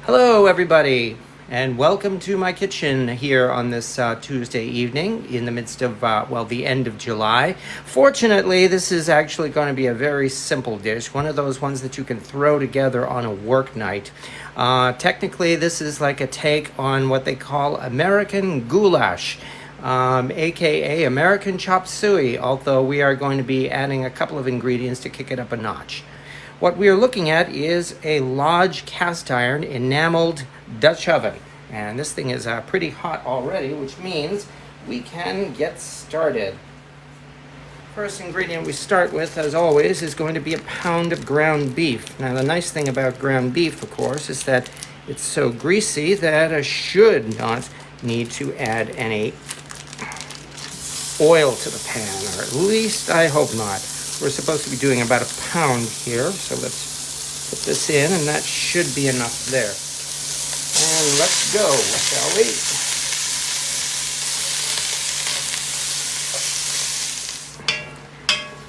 Hello, everybody, and welcome to my kitchen here on this Tuesday evening in the midst of, the end of July. Fortunately, this is actually going to be a very simple dish, one of those ones that you can throw together on a work night. Technically, this is like a take on what they call American goulash. AKA American chop suey, although we are going to be adding a couple of ingredients to kick it up a notch. What we are looking at is a Lodge cast iron enameled Dutch oven. And this thing is pretty hot already, which means we can get started. First ingredient we start with, as always, is going to be a pound of ground beef. Now, the nice thing about ground beef, of course, is that it's so greasy that I should not need to add any oil to the pan, or at least I hope not. We're supposed to be doing about a pound here, so let's put this in, and that should be enough there. And let's go, shall we?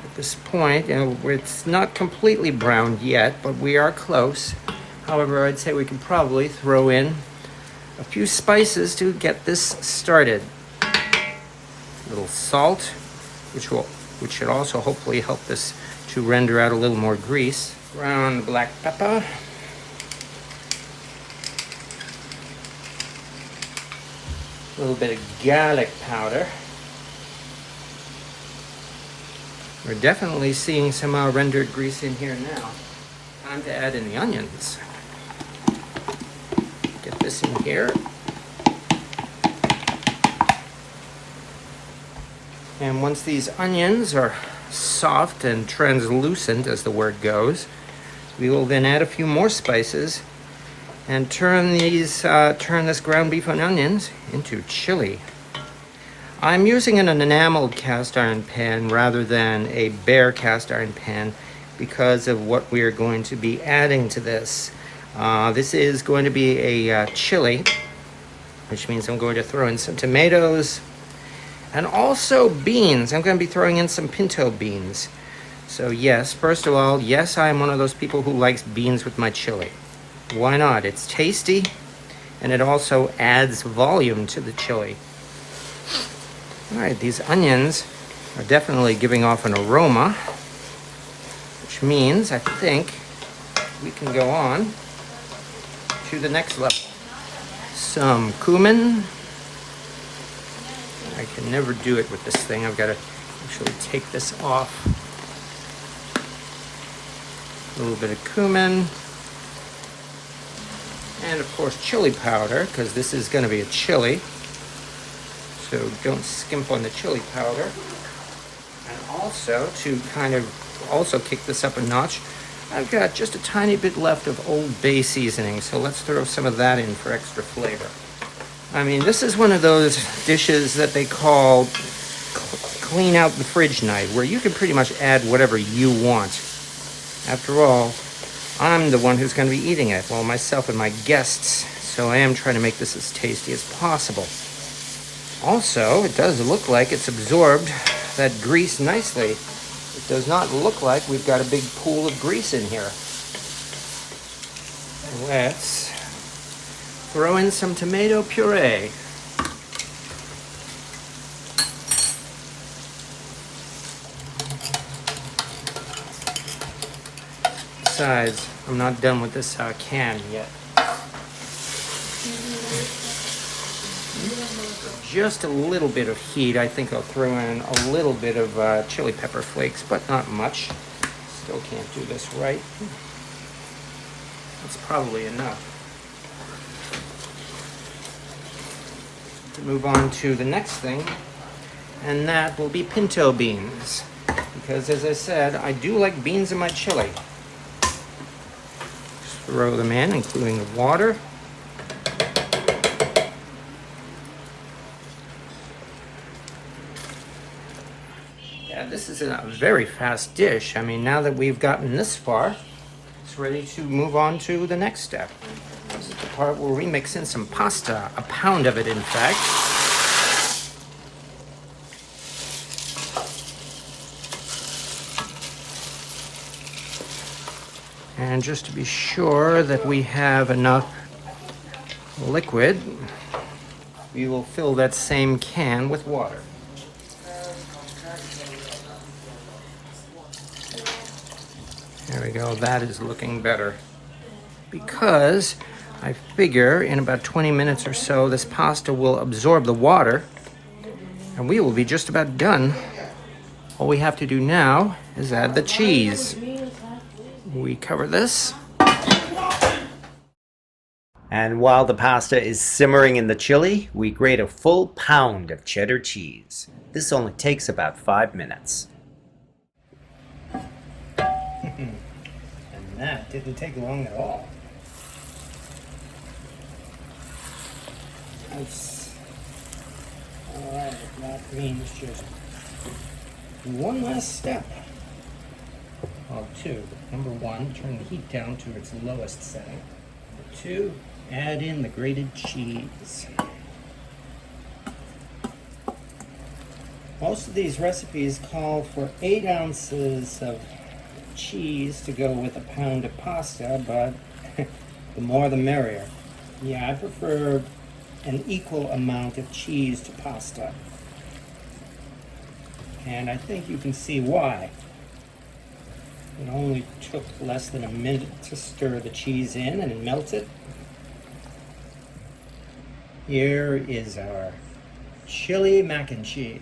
At this point, it's not completely browned yet, but we are close. However, I'd say we can probably throw in a few spices to get this started. A little salt, which should also hopefully help this to render out a little more grease. Ground black pepper. A little bit of garlic powder. We're definitely seeing some rendered grease in here now. Time to add in the onions. Get this in here. And once these onions are soft and translucent, as the word goes, we will then add a few more spices and turn this ground beef and onions into chili. I'm using an enameled cast iron pan rather than a bare cast iron pan because of what we are going to be adding to this. This is going to be a chili, which means I'm going to throw in some tomatoes, and also beans. I'm going to be throwing in some pinto beans. So yes, first of all, yes, I am one of those people who likes beans with my chili. Why not? It's tasty, and it also adds volume to the chili. All right, these onions are definitely giving off an aroma, which means I think we can go on to the next level. Some cumin. I can never do it with this thing. I've got to actually take this off. A little bit of cumin. And of course chili powder, because this is going to be a chili. So don't skimp on the chili powder. And also, to kind of also kick this up a notch, I've got just a tiny bit left of Old Bay seasoning. So let's throw some of that in for extra flavor. I mean, this is one of those dishes that they call clean out the fridge night, where you can pretty much add whatever you want. After all, I'm the one who's going to be eating it, well, myself and my guests, so I am trying to make this as tasty as possible. Also, it does look like it's absorbed that grease nicely. It does not look like we've got a big pool of grease in here. Let's throw in some tomato puree. Besides, I'm not done with this can yet. Just a little bit of heat. I think I'll throw in a little bit of chili pepper flakes, but not much. Still can't do this right. That's probably enough. To move on to the next thing, and that will be pinto beans, because as I said, I do like beans in my chili. Just throw them in, including the water. Yeah, this is a very fast dish. I mean, now that we've gotten this far, it's ready to move on to the next step. This is the part where we mix in some pasta, a pound of it, in fact. And just to be sure that we have enough liquid, we will fill that same can with water. There we go, that is looking better. Because I figure in about 20 minutes or so, this pasta will absorb the water and we will be just about done. All we have to do now is add the cheese. We cover this. And while the pasta is simmering in the chili, we grate a full pound of cheddar cheese. This only takes about 5 minutes. And that didn't take long at all. Nice. Alright, that means just one last step. Well, two. Number one, turn the heat down to its lowest setting. Number two, add in the grated cheese. Most of these recipes call for 8 ounces of cheese to go with a pound of pasta, but the more the merrier. Yeah, I prefer an equal amount of cheese to pasta. And I think you can see why. It only took less than a minute to stir the cheese in and melt it. Here is our chili mac and cheese.